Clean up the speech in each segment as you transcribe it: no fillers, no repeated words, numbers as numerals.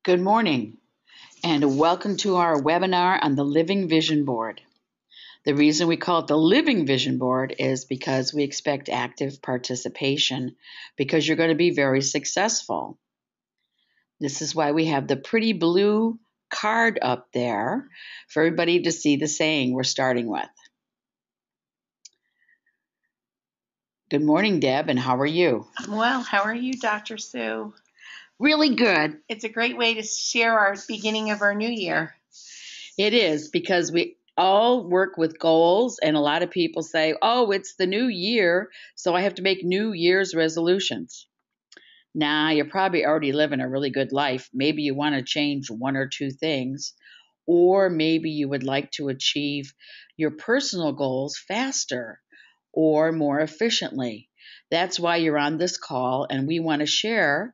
Good morning, and welcome to our webinar on the Living Vision Board. The reason we call it the Living Vision Board is because we expect active participation because you're going to be very successful. This is why we have the pretty blue card up there for everybody to see the saying we're starting with. Good morning, Deb, and how are you? I'm well. How are you, Dr. Sue? Really good. It's a great way to share our beginning of our new year. It is because we all work with goals, and a lot of people say, oh, it's the new year, so I have to make New Year's resolutions. Nah, you're probably already living a really good life. Maybe you want to change one or two things, or maybe you would like to achieve your personal goals faster or more efficiently. That's why you're on this call, and we want to share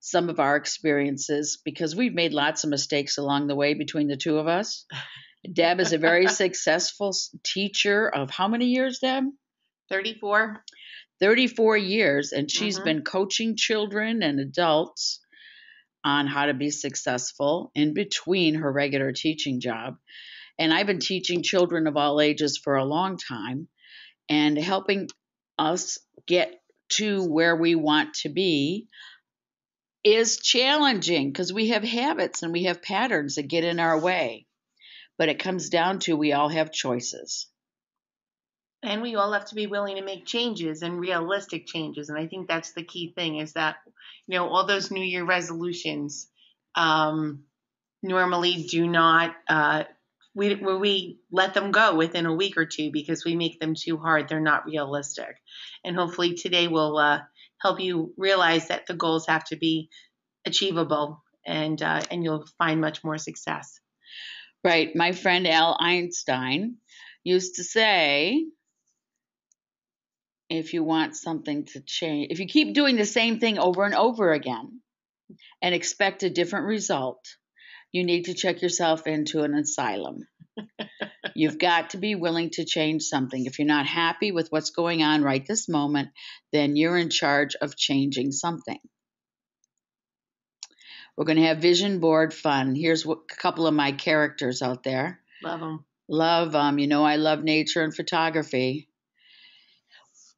some of our experiences because we've made lots of mistakes along the way between the two of us. Deb is a very successful teacher of how many years, Deb? 34. 34 years, and she's Mhm. been coaching children and adults on how to be successful in between her regular teaching job. And I've been teaching children of all ages for a long time and helping us get to where we want to be is challenging because we have habits and we have patterns that get in our way. But it comes down to we all have choices. And we all have to be willing to make changes and realistic changes. And I think that's the key thing is that, all those New Year resolutions normally do not, we let them go within a week or two because we make them too hard. They're not realistic. And hopefully today will help you realize that the goals have to be achievable and you'll find much more success. Right. My friend Al Einstein used to say, if you want something to change, if you keep doing the same thing over and over again and expect a different result, you need to check yourself into an asylum. You've got to be willing to change something. If you're not happy with what's going on right this moment, then you're in charge of changing something. We're going to have vision board fun. Here's a couple of my characters out there. Love them. Love them. I love nature and photography.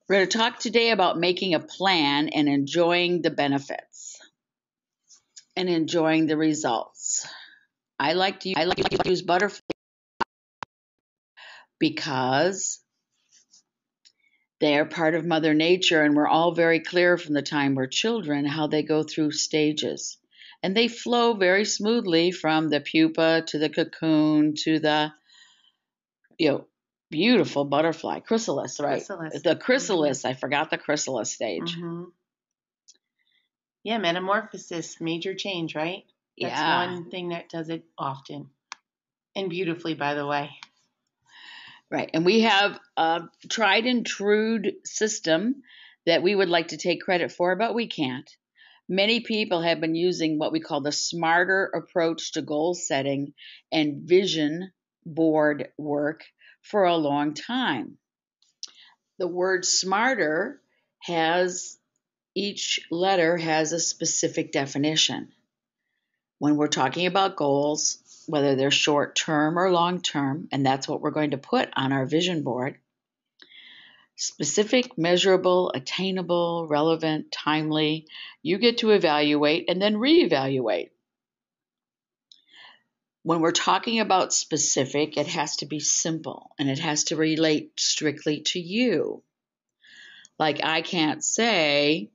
We're going to talk today about making a plan and enjoying the benefits and enjoying the results. I like to use butterfly because they are part of Mother Nature, and we're all very clear from the time we're children how they go through stages. And they flow very smoothly from the pupa to the cocoon to the beautiful butterfly, chrysalis, right? Chrysalis. The chrysalis, I forgot the chrysalis stage. Mm-hmm. Yeah, metamorphosis, major change, right? That's Yeah. one thing that does it often and beautifully, by the way. Right. And we have a tried and true system that we would like to take credit for, but we can't. Many people have been using what we call the smarter approach to goal setting and vision board work for a long time. The word smarter has each letter has a specific definition. When we're talking about goals, whether they're short term or long term, and that's what we're going to put on our vision board, specific, measurable, attainable, relevant, timely, you get to evaluate and then reevaluate. When we're talking about specific, it has to be simple and it has to relate strictly to you. Like I can't say,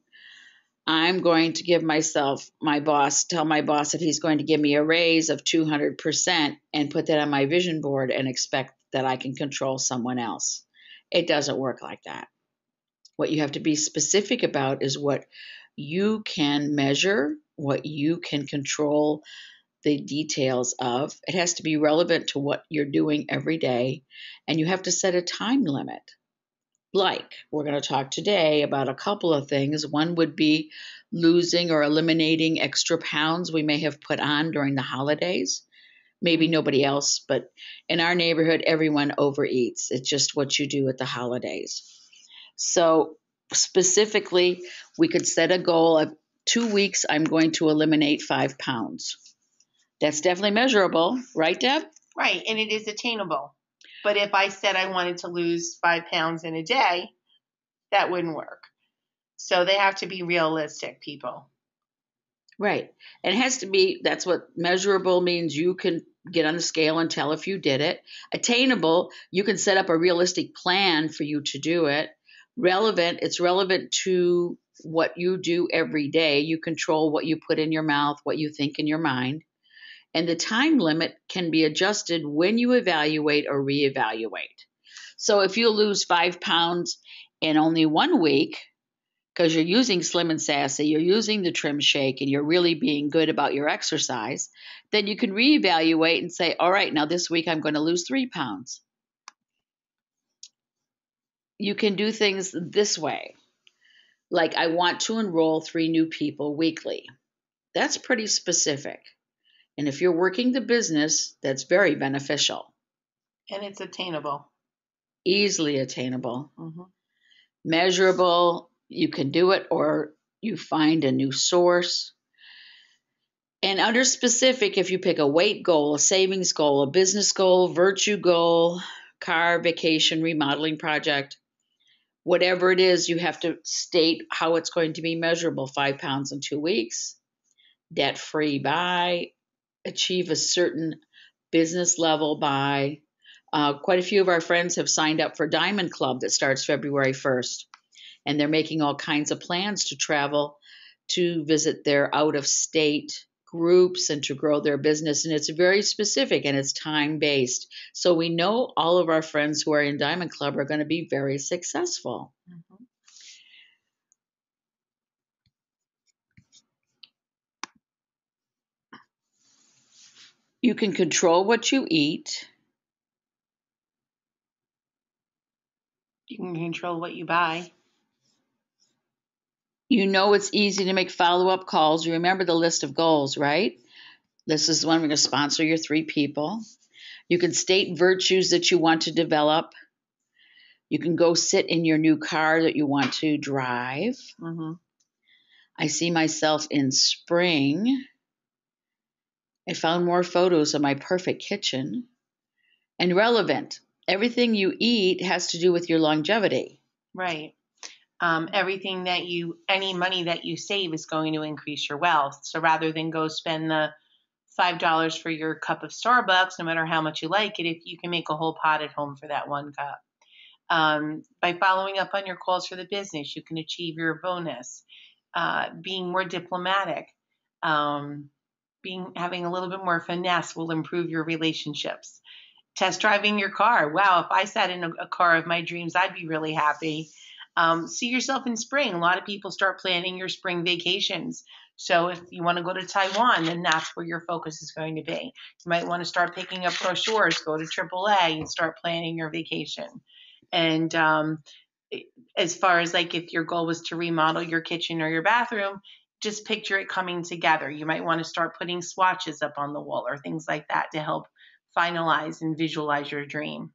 I'm going to tell my boss that he's going to give me a raise of 200% and put that on my vision board and expect that I can control someone else. It doesn't work like that. What you have to be specific about is what you can measure, what you can control the details of. It has to be relevant to what you're doing every day, and you have to set a time limit. Like, we're going to talk today about a couple of things. One would be losing or eliminating extra pounds we may have put on during the holidays. Maybe nobody else, but in our neighborhood, everyone overeats. It's just what you do at the holidays. So specifically, we could set a goal of 2 weeks, I'm going to eliminate 5 pounds. That's definitely measurable, right, Deb? Right, and it is attainable. But if I said I wanted to lose 5 pounds in a day, that wouldn't work. So they have to be realistic, people. Right. And it has to be, that's what measurable means. You can get on the scale and tell if you did it. Attainable, you can set up a realistic plan for you to do it. Relevant, it's relevant to what you do every day. You control what you put in your mouth, what you think in your mind. And the time limit can be adjusted when you evaluate or reevaluate. So if you lose 5 pounds in only 1 week, because you're using Slim and Sassy, you're using the Trim Shake, and you're really being good about your exercise, then you can reevaluate and say, all right, now this week I'm going to lose 3 pounds. You can do things this way. Like, I want to enroll 3 new people weekly. That's pretty specific. And if you're working the business, that's very beneficial. And it's attainable. Easily attainable. Mm-hmm. Measurable, you can do it, or you find a new source. And under specific, if you pick a weight goal, a savings goal, a business goal, virtue goal, car, vacation, remodeling project, whatever it is, you have to state how it's going to be measurable. 5 pounds in 2 weeks, debt free by, achieve a certain business level by. Quite a few of our friends have signed up for Diamond Club that starts February 1st. And they're making all kinds of plans to travel to visit their out of state groups and to grow their business. And it's very specific and it's time based. So we know all of our friends who are in Diamond Club are going to be very successful. Mm-hmm. You can control what you eat. You can control what you buy. You know it's easy to make follow-up calls. You remember the list of goals, right? This is when we're going to sponsor your 3 people. You can state virtues that you want to develop. You can go sit in your new car that you want to drive. Mm-hmm. I see myself in spring. I found more photos of my perfect kitchen. And relevant. Everything you eat has to do with your longevity. Right. Any money that you save is going to increase your wealth. So rather than go spend the $5 for your cup of Starbucks, no matter how much you like it, if you can make a whole pot at home for that 1 cup. By following up on your calls for the business, you can achieve your bonus. Being more diplomatic, having a little bit more finesse will improve your relationships. Test driving your car. Wow, if I sat in a car of my dreams, I'd be really happy. See yourself in spring. A lot of people start planning your spring vacations. So if you want to go to Taiwan, then that's where your focus is going to be. You might want to start picking up brochures, go to AAA and start planning your vacation. And as far as like if your goal was to remodel your kitchen or your bathroom, just picture it coming together. You might want to start putting swatches up on the wall or things like that to help finalize and visualize your dream.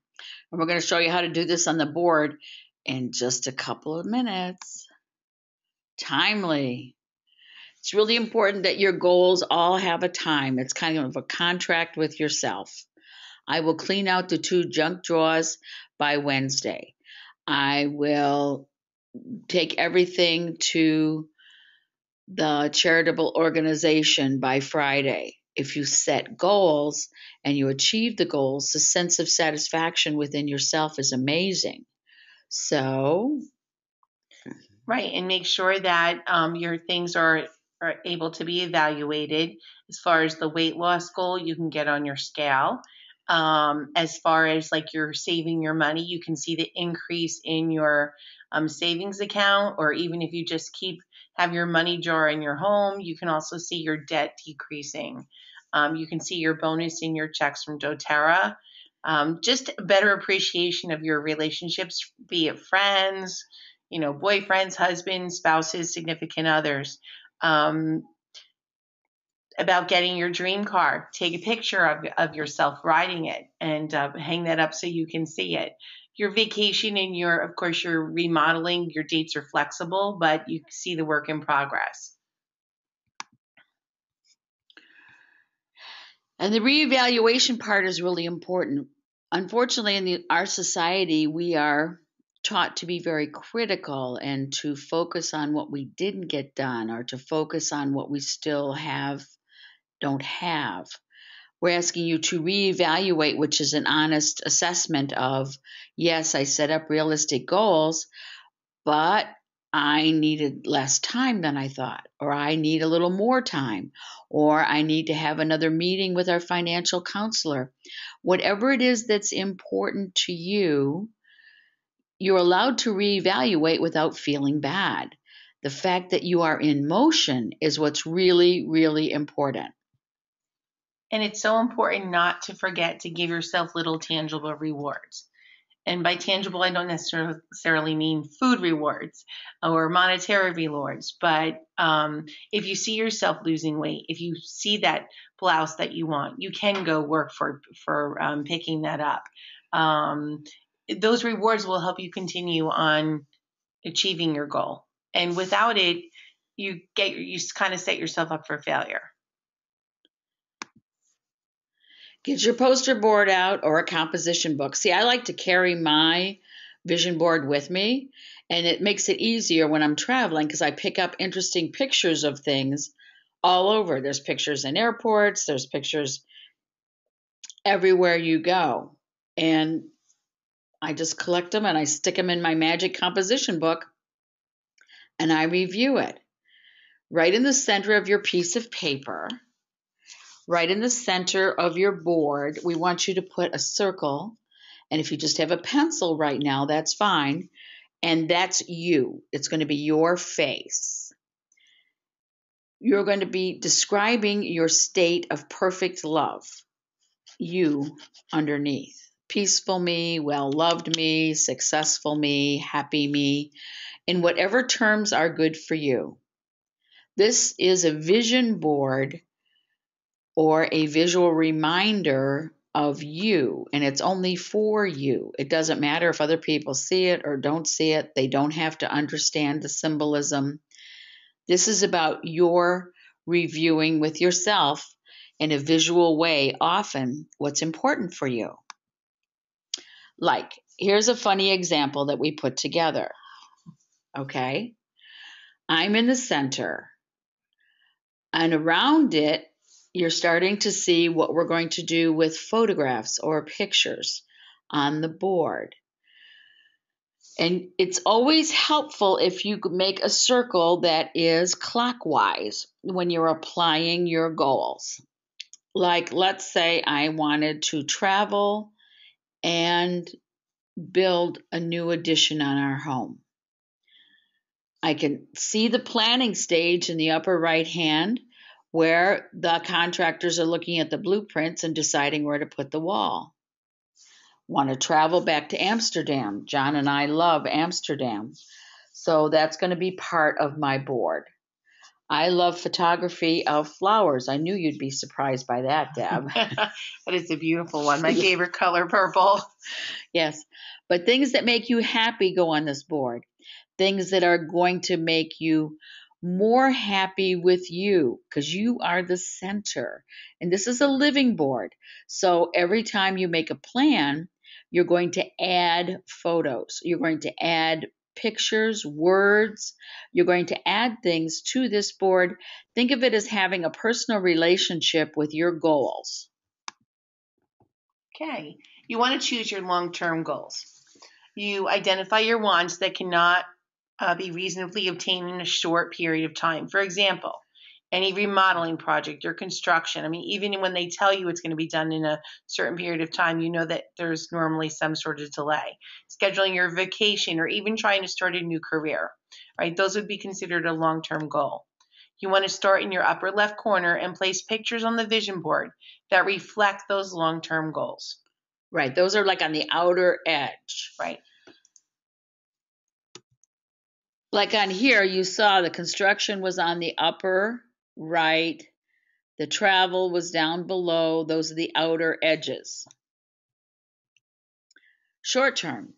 And we're going to show you how to do this on the board in just a couple of minutes. Timely. It's really important that your goals all have a time. It's kind of a contract with yourself. I will clean out the 2 junk drawers by Wednesday. I will take everything to the charitable organization by Friday. If you set goals and you achieve the goals, the sense of satisfaction within yourself is amazing. So, right, and make sure that your things are able to be evaluated. As far as the weight loss goal, you can get on your scale. As far as like you're saving your money, you can see the increase in your savings account, or even if you just have your money jar in your home, you can also see your debt decreasing. You can see your bonus in your checks from doTERRA. Just a better appreciation of your relationships, be it friends, boyfriends, husbands, spouses, significant others. About getting your dream car. Take a picture of yourself riding it and hang that up so you can see it. Your vacation and of course, your remodeling, your dates are flexible, but you see the work in progress. And the reevaluation part is really important. Unfortunately, in our society, we are taught to be very critical and to focus on what we didn't get done or to focus on what we still don't have. We're asking you to reevaluate, which is an honest assessment of, yes, I set up realistic goals, but I needed less time than I thought, or I need a little more time, or I need to have another meeting with our financial counselor. Whatever it is that's important to you, you're allowed to reevaluate without feeling bad. The fact that you are in motion is what's really, really important. And it's so important not to forget to give yourself little tangible rewards. And by tangible, I don't necessarily mean food rewards or monetary rewards, but if you see yourself losing weight, if you see that blouse that you want, you can go work for picking that up. Those rewards will help you continue on achieving your goal. And without it, you kind of set yourself up for failure. Get your poster board out or a composition book. See, I like to carry my vision board with me, and it makes it easier when I'm traveling because I pick up interesting pictures of things all over. There's pictures in airports, there's pictures everywhere you go. And I just collect them and I stick them in my magic composition book and I review it. Right in the center of your piece of paper, right in the center of your board, we want you to put a circle. And if you just have a pencil right now, that's fine. And that's you. It's going to be your face. You're going to be describing your state of perfect love. You underneath. Peaceful me, well-loved me, successful me, happy me, in whatever terms are good for you. This is a vision board or a visual reminder of you, and it's only for you. It doesn't matter if other people see it or don't see it. They don't have to understand the symbolism. This is about your reviewing with yourself in a visual way, often what's important for you. Like, here's a funny example that we put together. Okay? I'm in the center, and around it, you're starting to see what we're going to do with photographs or pictures on the board. And it's always helpful if you make a circle that is clockwise when you're applying your goals. Like, let's say I wanted to travel and build a new addition on our home. I can see the planning stage in the upper right hand where the contractors are looking at the blueprints and deciding where to put the wall. Want to travel back to Amsterdam. John and I love Amsterdam. So that's going to be part of my board. I love photography of flowers. I knew you'd be surprised by that, Deb. That is a beautiful one. My favorite color, purple. Yes. But things that make you happy go on this board. Things that are going to make you more happy with you because you are the center. And this is a living board. So every time you make a plan, you're going to add photos. You're going to add pictures, words. You're going to add things to this board. Think of it as having a personal relationship with your goals. Okay. You want to choose your long-term goals. You identify your wants that cannot be reasonably obtained in a short period of time. For example, any remodeling project or construction. I mean, even when they tell you it's going to be done in a certain period of time, you know that there's normally some sort of delay. Scheduling your vacation or even trying to start a new career, right? Those would be considered a long-term goal. You want to start in your upper left corner and place pictures on the vision board that reflect those long-term goals. Right. Those are like on the outer edge. Right. Like on here, you saw the construction was on the upper right. The travel was down below. Those are the outer edges. Short term.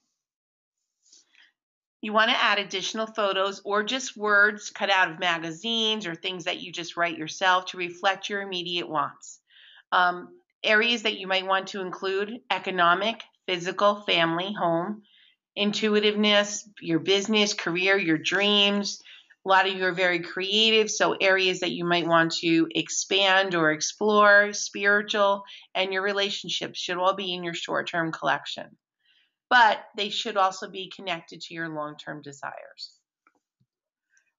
You want to add additional photos or just words cut out of magazines or things that you just write yourself to reflect your immediate wants. Areas that you might want to include: economic, physical, family, home, intuitiveness, your business, career, your dreams. A lot of you are very creative, so areas that you might want to expand or explore, spiritual, and your relationships should all be in your short-term collection. But they should also be connected to your long-term desires.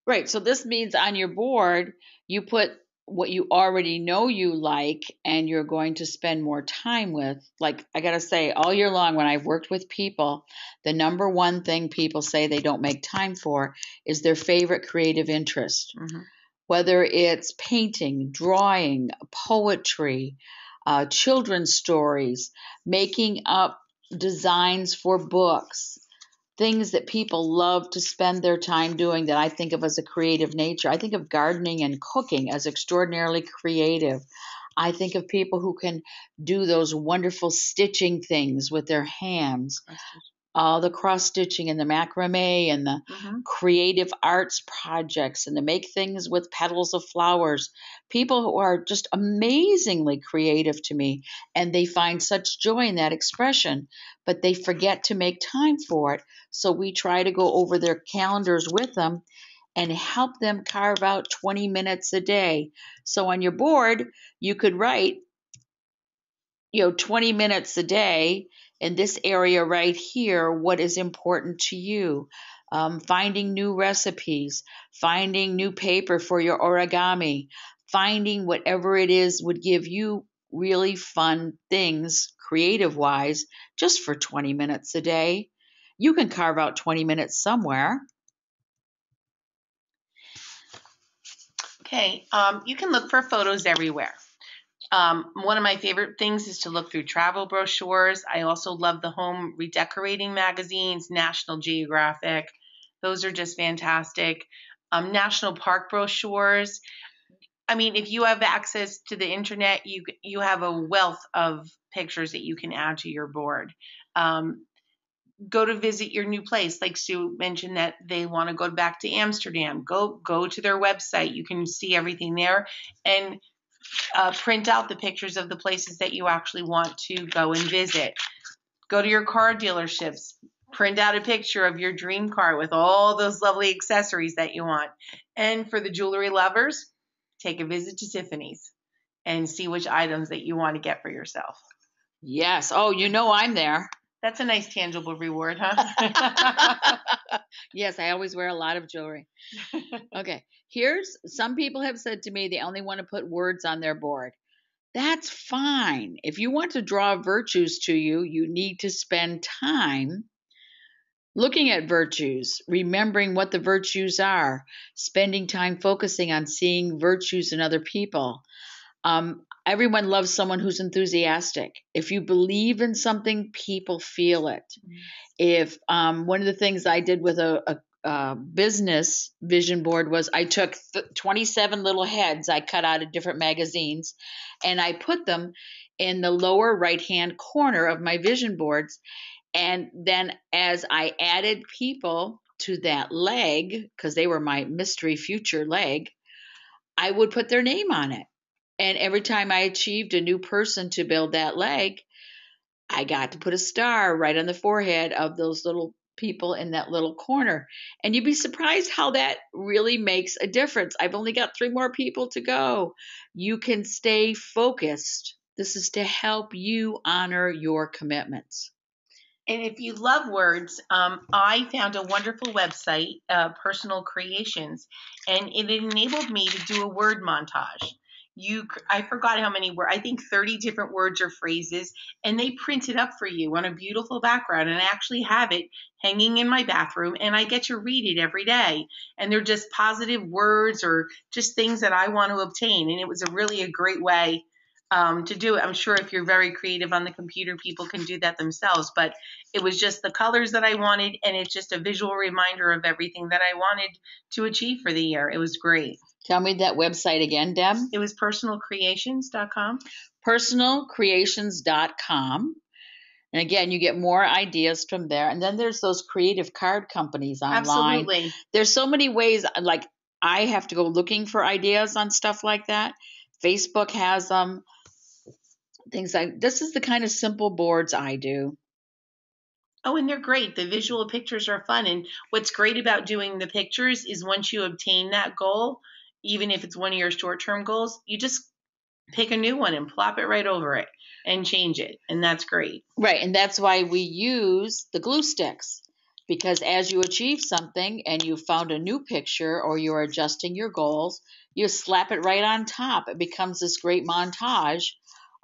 Right. So this means on your board, you put what you already know you like and you're going to spend more time with. Like, I got to say, all year long, when I've worked with people, the number one thing people say they don't make time for is their favorite creative interest. Mm-hmm. Whether it's painting, drawing, poetry, children's stories, making up designs for books, things that people love to spend their time doing that I think of as a creative nature. I think of gardening and cooking as extraordinarily creative. I think of people who can do those wonderful stitching things with their hands, all the cross stitching and the macrame and the creative arts projects and to make things with petals of flowers. People who are just amazingly creative to me, and they find such joy in that expression, but they forget to make time for it. So we try to go over their calendars with them and help them carve out 20 minutes a day. So on your board, you could write 20 minutes a day in this area right here, what is important to you. Finding new recipes, finding new paper for your origami, finding whatever it is would give you really fun things, creative wise, just for 20 minutes a day. You can carve out 20 minutes somewhere. Okay, you can look for photos everywhere. One of my favorite things is to look through travel brochures. I also love the home redecorating magazines, National Geographic. Those are just fantastic. National park brochures. I mean, if you have access to the internet, you have a wealth of pictures that you can add to your board. Go to visit your new place. Like Sue mentioned that they want to go back to Amsterdam. Go to their website. You can see everything there, and print out the pictures of the places that you actually want to go and visit. Go to your car dealerships. Print out a picture of your dream car with all those lovely accessories that you want. And for the jewelry lovers, take a visit to Tiffany's and see which items that you want to get for yourself. Yes. Oh, I'm there. That's a nice tangible reward, huh? Yes, I always wear a lot of jewelry. Okay. Some people have said to me they only want to put words on their board. That's fine. If you want to draw virtues to you, you need to spend time looking at virtues, remembering what the virtues are, spending time focusing on seeing virtues in other people. Everyone loves someone who's enthusiastic. If you believe in something, people feel it. If one of the things I did with a business vision board was I took 27 little heads I cut out of different magazines, and I put them in the lower right-hand corner of my vision boards. And then as I added people to that leg, because they were my mystery future leg, I would put their name on it. And every time I achieved a new person to build that leg, I got to put a star right on the forehead of those little people in that little corner. And you'd be surprised how that really makes a difference. I've only got 3 more people to go. You can stay focused. This is to help you honor your commitments. And if you love words, I found a wonderful website, Personal Creations, and it enabled me to do a word montage. I forgot how many were, I think 30 different words or phrases, and they print it up for you on a beautiful background. And I actually have it hanging in my bathroom, and I get to read it every day. And they're just positive words or just things that I want to obtain. And it was really a great way to do it. I'm sure if you're very creative on the computer, people can do that themselves, but it was just the colors that I wanted, and it's just a visual reminder of everything that I wanted to achieve for the year. It was great. Tell me that website again, Deb. It was personalcreations.com. Personalcreations.com. And again, you get more ideas from there. And then there's those creative card companies online. Absolutely. There's so many ways, like I have to go looking for ideas on stuff like that. Facebook has them. Things like this is the kind of simple boards I do. Oh, and they're great. The visual pictures are fun. And what's great about doing the pictures is once you obtain that goal, even if it's one of your short-term goals, you just pick a new one and plop it right over it and change it. And that's great. Right, and that's why we use the glue sticks. Because as you achieve something and you found a new picture or you're adjusting your goals, you slap it right on top. It becomes this great montage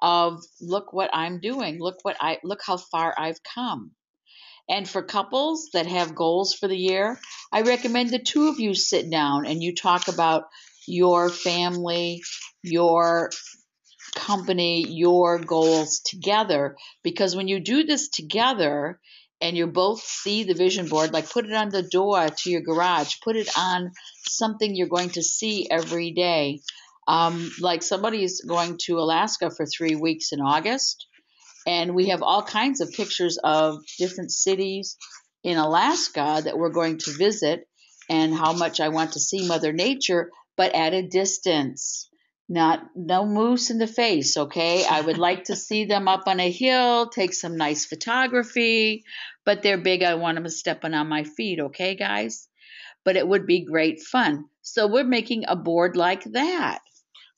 of look what I'm doing. Look how far I've come. And for couples that have goals for the year, I recommend the two of you sit down and you talk about your family, your company, your goals together. Because when you do this together and you both see the vision board, like put it on the door to your garage, put it on something you're going to see every day. Like somebody's going to Alaska for 3 weeks in August, and we have all kinds of pictures of different cities in Alaska that we're going to visit and how much I want to see Mother Nature, but at a distance. No moose in the face, okay? I would like to see them up on a hill, take some nice photography, but they're big. I want them stepping on my feet, okay, guys? But it would be great fun. So we're making a board like that.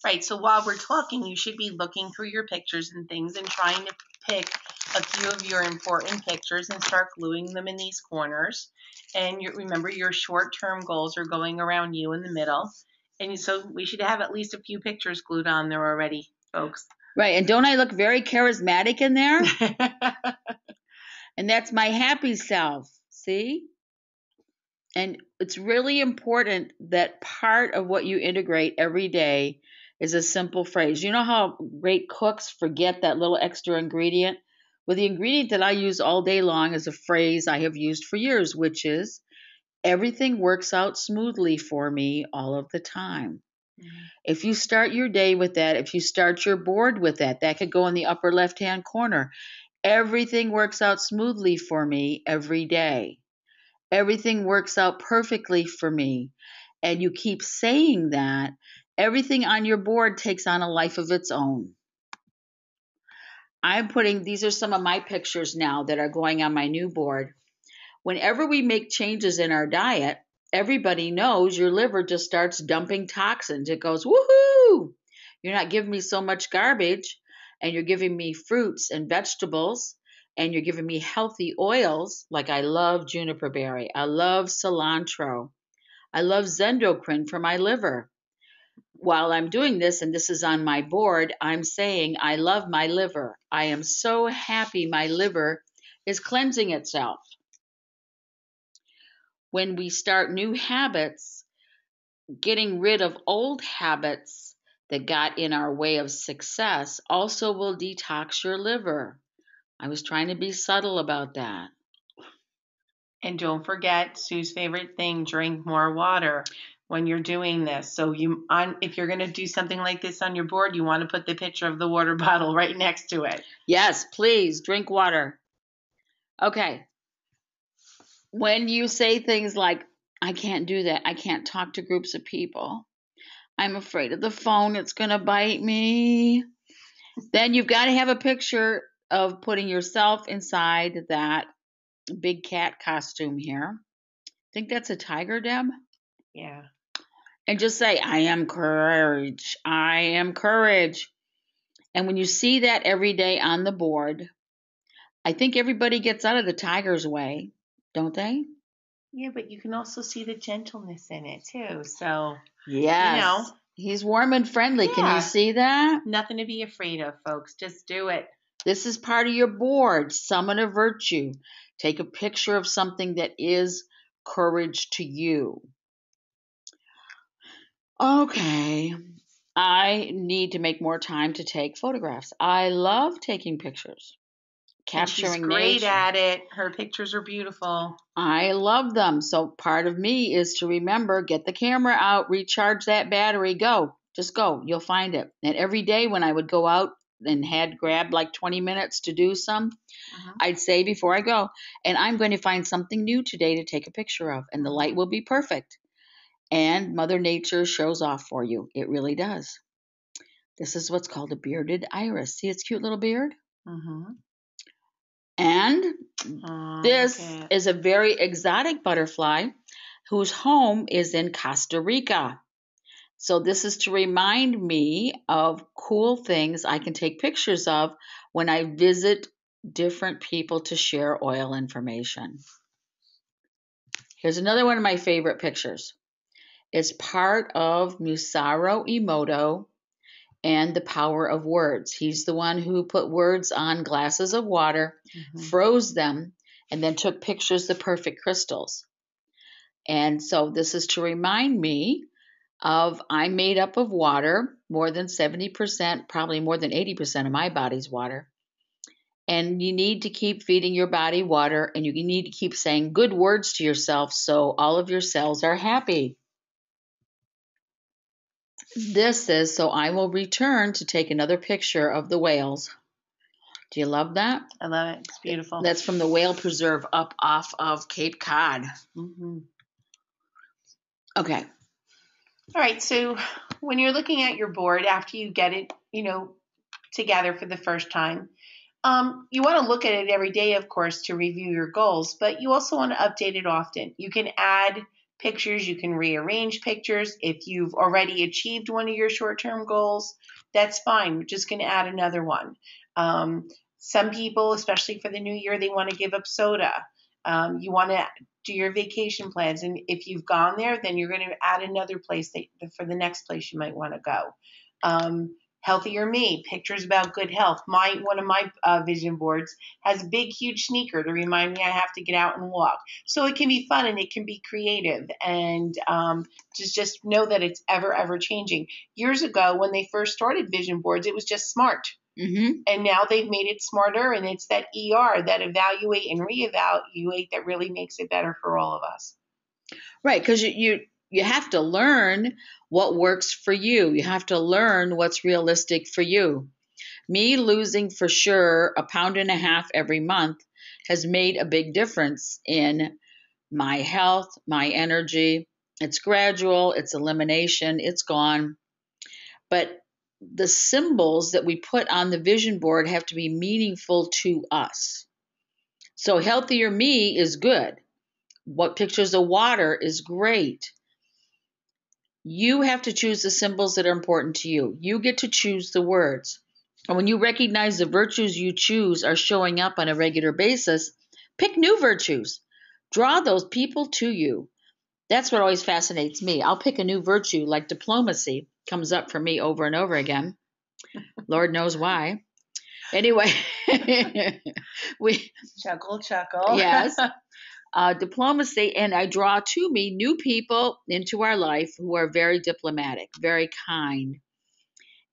Right. So while we're talking, you should be looking through your pictures and things and trying to pick a few of your important pictures and start gluing them in these corners. And remember, your short-term goals are going around you in the middle. And so we should have at least a few pictures glued on there already, folks. Right. And don't I look very charismatic in there? And that's my happy self. See? And it's really important that part of what you integrate every day is a simple phrase. You know how great cooks forget that little extra ingredient? Well, the ingredient that I use all day long is a phrase I have used for years, which is everything works out smoothly for me all of the time. If you start your day with that, if you start your board with that, that could go in the upper left-hand corner. Everything works out smoothly for me every day. Everything works out perfectly for me. And you keep saying that, everything on your board takes on a life of its own. These are some of my pictures now that are going on my new board. Whenever we make changes in our diet, everybody knows your liver just starts dumping toxins. It goes, woohoo! You're not giving me so much garbage, and you're giving me fruits and vegetables, and you're giving me healthy oils. Like I love juniper berry. I love cilantro. I love Zendocrine for my liver. While I'm doing this, and this is on my board, I'm saying I love my liver. I am so happy my liver is cleansing itself. When we start new habits, getting rid of old habits that got in our way of success also will detox your liver. I was trying to be subtle about that. And don't forget Sue's favorite thing, drink more water when you're doing this. So if you're going to do something like this on your board, you want to put the picture of the water bottle right next to it. Yes, please drink water. Okay. When you say things like, I can't do that, I can't talk to groups of people, I'm afraid of the phone, it's going to bite me, then you've got to have a picture of putting yourself inside that big cat costume here. Think that's a tiger, Deb? Yeah. And just say, I am courage. I am courage. And when you see that every day on the board, I think everybody gets out of the tiger's way, don't they? Yeah, but you can also see the gentleness in it too. So, yes, he's warm and friendly. Yeah. Can you see that? Nothing to be afraid of, folks. Just do it. This is part of your board. Summon a virtue. Take a picture of something that is courage to you. Okay. I need to make more time to take photographs. I love taking pictures. Capturing she's great nature. at it. Her pictures are beautiful. I love them. So part of me is to remember, get the camera out, recharge that battery, go. Just go. You'll find it. And every day when I would go out and had grabbed like 20 minutes to do some, I'd say before I go, and I'm going to find something new today to take a picture of, and the light will be perfect. And Mother Nature shows off for you. It really does. This is what's called a bearded iris. See its cute little beard? Mm-hmm. And this Okay. is a very exotic butterfly whose home is in Costa Rica. So this is to remind me of cool things I can take pictures of when I visit different people to share oil information. Here's another one of my favorite pictures. It's part of Masaru Emoto and the Power of Words. He's the one who put words on glasses of water, froze them, and then took pictures of perfect crystals. And so this is to remind me of I'm made up of water, more than 70%, probably more than 80% of my body's water. And you need to keep feeding your body water, and you need to keep saying good words to yourself so all of your cells are happy. This is so I will return to take another picture of the whales. Do you love that? I love it. It's beautiful. That's from the Whale Preserve up off of Cape Cod. Mm-hmm. Okay. All right. So when you're looking at your board after you get it, together for the first time, you want to look at it every day, of course, to review your goals, but you also want to update it often. You can add pictures, you can rearrange pictures. If you've already achieved one of your short-term goals, that's fine. We're just going to add another one. Some people, especially for the new year, they want to give up soda. You want to do your vacation plans, and if you've gone there, then you're going to add another place for the next place you might want to go. Healthier Me, pictures about good health. One of my vision boards has a big, huge sneaker to remind me I have to get out and walk. So it can be fun and it can be creative, and just know that it's ever changing. Years ago, when they first started vision boards, it was just smart. Mm-hmm. And now they've made it smarter, and it's that ER, that evaluate and reevaluate, that really makes it better for all of us. Right, because you have to learn what works for you. You have to learn what's realistic for you. Me losing for sure 1.5 pounds every month has made a big difference in my health, my energy. It's gradual, it's elimination, it's gone. But the symbols that we put on the vision board have to be meaningful to us. So healthier me is good. What pictures of water is great. You have to choose the symbols that are important to you. You get to choose the words. And when you recognize the virtues you choose are showing up on a regular basis, pick new virtues. Draw those people to you. That's what always fascinates me. I'll pick a new virtue, like diplomacy comes up for me over and over again. Lord knows why. Anyway, we chuckle. Yes. Diplomacy, and I draw to me new people into our life who are very diplomatic, very kind.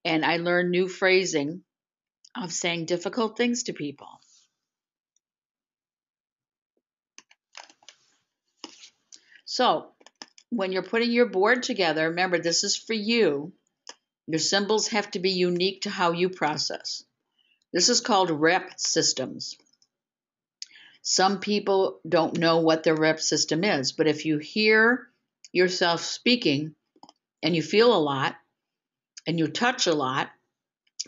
And I learn new phrasing of saying difficult things to people. So, when you're putting your board together, remember this is for you. Your symbols have to be unique to how you process. This is called rep systems. Some people don't know what their rep system is, but if you hear yourself speaking and you feel a lot and you touch a lot,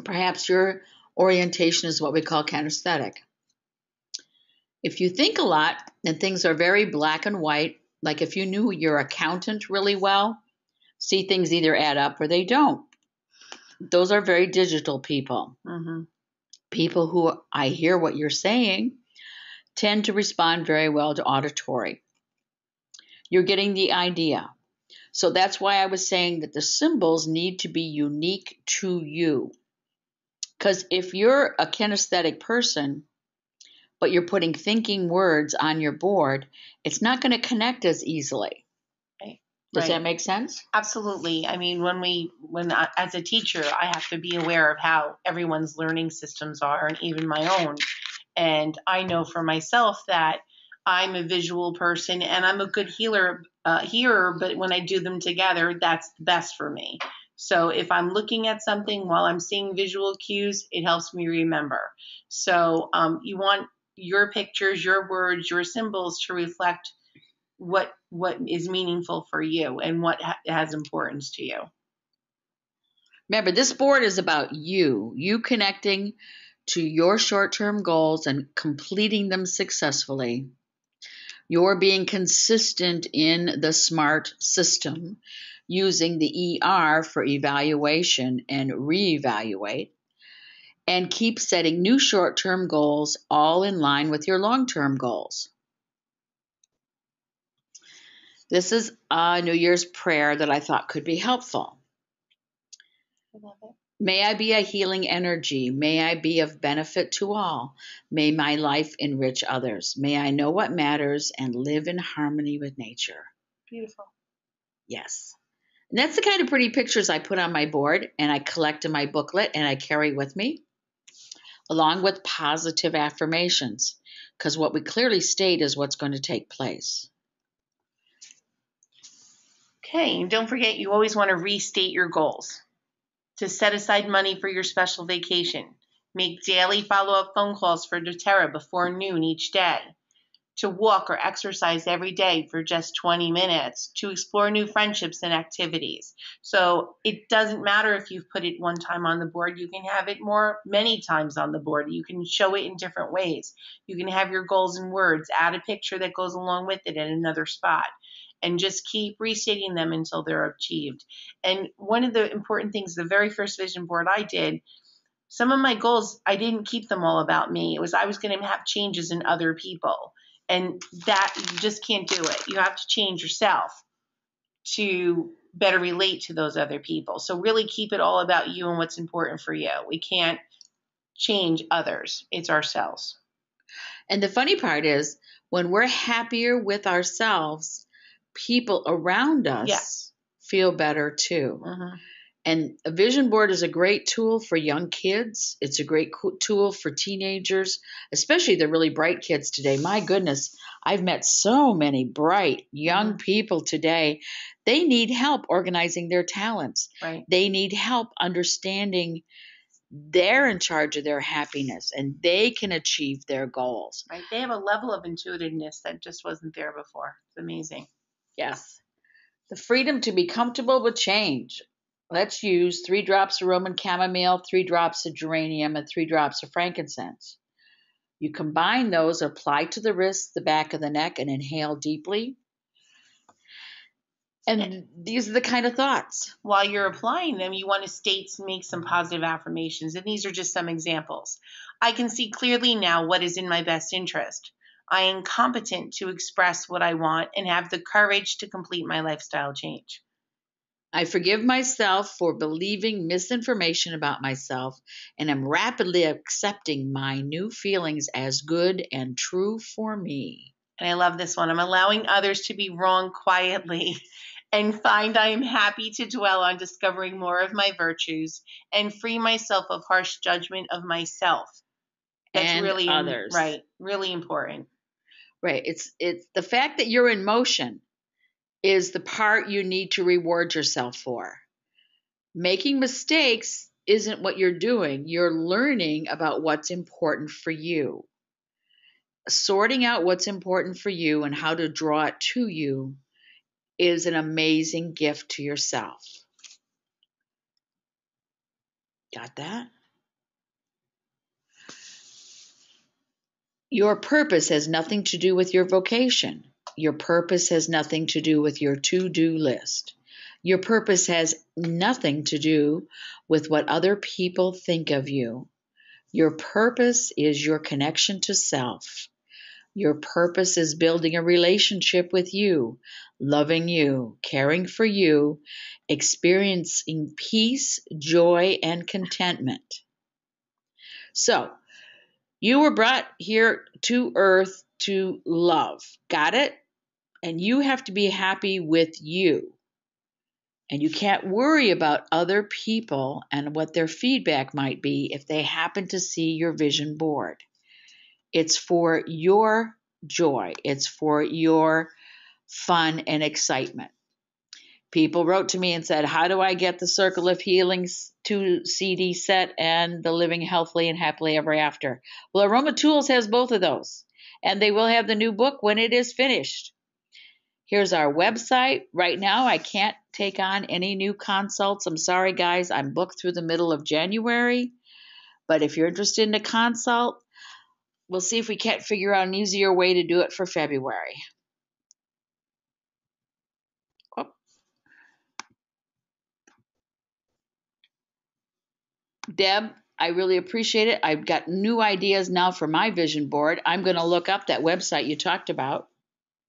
perhaps your orientation is what we call kinesthetic. If you think a lot and things are very black and white, like if you knew your accountant really well, see things either add up or they don't. Those are very digital people. Mm-hmm. People who I hear what you're saying tend to respond very well to auditory. You're getting the idea. So that's why I was saying that the symbols need to be unique to you. Because if you're a kinesthetic person, but you're putting thinking words on your board, it's not going to connect as easily. Does that make sense? Absolutely. I mean, as a teacher, I have to be aware of how everyone's learning systems are, and even my own. And I know for myself that I'm a visual person and I'm a good hearer, but when I do them together, that's the best for me. So if I'm looking at something while I'm seeing visual cues, it helps me remember. So you want your pictures, your words, your symbols to reflect what is meaningful for you and what has importance to you. Remember, this board is about you connecting to your short-term goals and completing them successfully. You're being consistent in the SMART system, using the ER for evaluation and reevaluate, and keep setting new short-term goals, all in line with your long-term goals. This is a New Year's prayer that I thought could be helpful. I love it. May I be a healing energy. May I be of benefit to all. May my life enrich others. May I know what matters and live in harmony with nature. Beautiful. Yes. And that's the kind of pretty pictures I put on my board and I collect in my booklet and I carry with me, along with positive affirmations, because what we clearly state is what's going to take place. Okay, and don't forget, you always want to restate your goals. To set aside money for your special vacation. Make daily follow-up phone calls for doTERRA before noon each day. To walk or exercise every day for just 20 minutes. To explore new friendships and activities. So it doesn't matter if you've put it one time on the board. You can have it many times on the board. You can show it in different ways. You can have your goals in words. Add a picture that goes along with it at another spot. And just keep restating them until they're achieved. And one of the important things, the very first vision board I did, some of my goals, I didn't keep them all about me. It was I was going to have changes in other people. And that, you just can't do it. You have to change yourself to better relate to those other people. So really keep it all about you and what's important for you. We can't change others. It's ourselves. And the funny part is, when we're happier with ourselves, people around us feel better too. Mm-hmm. And a vision board is a great tool for young kids. It's a great tool for teenagers, especially the really bright kids today. My goodness, I've met so many bright young people today. They need help organizing their talents. Right. They need help understanding they're in charge of their happiness and they can achieve their goals. Right. They have a level of intuitiveness that just wasn't there before. It's amazing. Yes. The freedom to be comfortable with change. Let's use 3 drops of Roman chamomile, 3 drops of geranium, and 3 drops of frankincense. You combine those, apply to the wrists, the back of the neck, and inhale deeply. And these are the kind of thoughts. While you're applying them, you want to make some positive affirmations. And these are just some examples. I can see clearly now what is in my best interest. I am competent to express what I want and have the courage to complete my lifestyle change. I forgive myself for believing misinformation about myself and am rapidly accepting my new feelings as good and true for me. And I love this one. I'm allowing others to be wrong quietly and find I am happy to dwell on discovering more of my virtues and free myself of harsh judgment of myself. That's and really others. Right. Really important. Right. It's the fact that you're in motion is the part you need to reward yourself for. Making mistakes isn't what you're doing. You're learning about what's important for you. Sorting out what's important for you and how to draw it to you is an amazing gift to yourself. Got that? Your purpose has nothing to do with your vocation. Your purpose has nothing to do with your to-do list. Your purpose has nothing to do with what other people think of you. Your purpose is your connection to self. Your purpose is building a relationship with you, loving you, caring for you, experiencing peace, joy, and contentment. So, you were brought here to earth to love. Got it? And you have to be happy with you. And you can't worry about other people and what their feedback might be if they happen to see your vision board. It's for your joy. It's for your fun and excitement. People wrote to me and said, how do I get the Circle of Healings 2 CD set and the Living Healthily and Happily Ever After? Well, Aroma Tools has both of those, and they will have the new book when it is finished. Here's our website. Right now, I can't take on any new consults. I'm sorry, guys. I'm booked through the middle of January. But if you're interested in a consult, we'll see if we can't figure out an easier way to do it for February. Oh. Deb, I really appreciate it. I've got new ideas now for my vision board. I'm going to look up that website you talked about.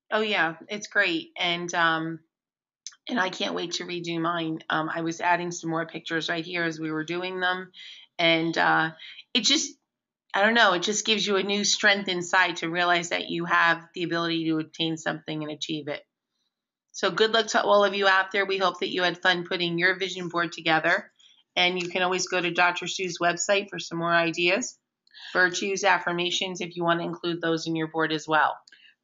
Oh yeah, it's great, and I can't wait to redo mine. I was adding some more pictures right here as we were doing them, and it just, I don't know, it just gives you a new strength inside to realize that you have the ability to obtain something and achieve it. So good luck to all of you out there. We hope that you had fun putting your vision board together. And you can always go to Dr. Sue's website for some more ideas. Virtues, affirmations, if you want to include those in your board as well.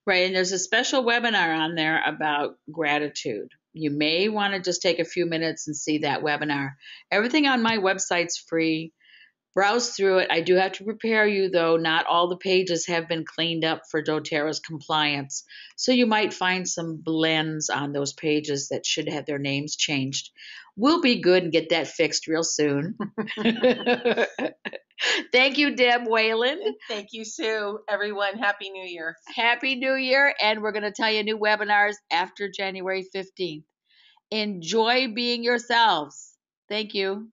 Right, and there's a special webinar on there about gratitude. You may want to just take a few minutes and see that webinar. Everything on my website's free. Browse through it. I do have to prepare you, though. Not all the pages have been cleaned up for doTERRA's compliance. So you might find some blends on those pages that should have their names changed. We'll be good and get that fixed real soon. Thank you, Deb Whalen. Thank you, Sue. Everyone, Happy New Year. Happy New Year. And we're going to tell you new webinars after January 15th. Enjoy being yourselves. Thank you.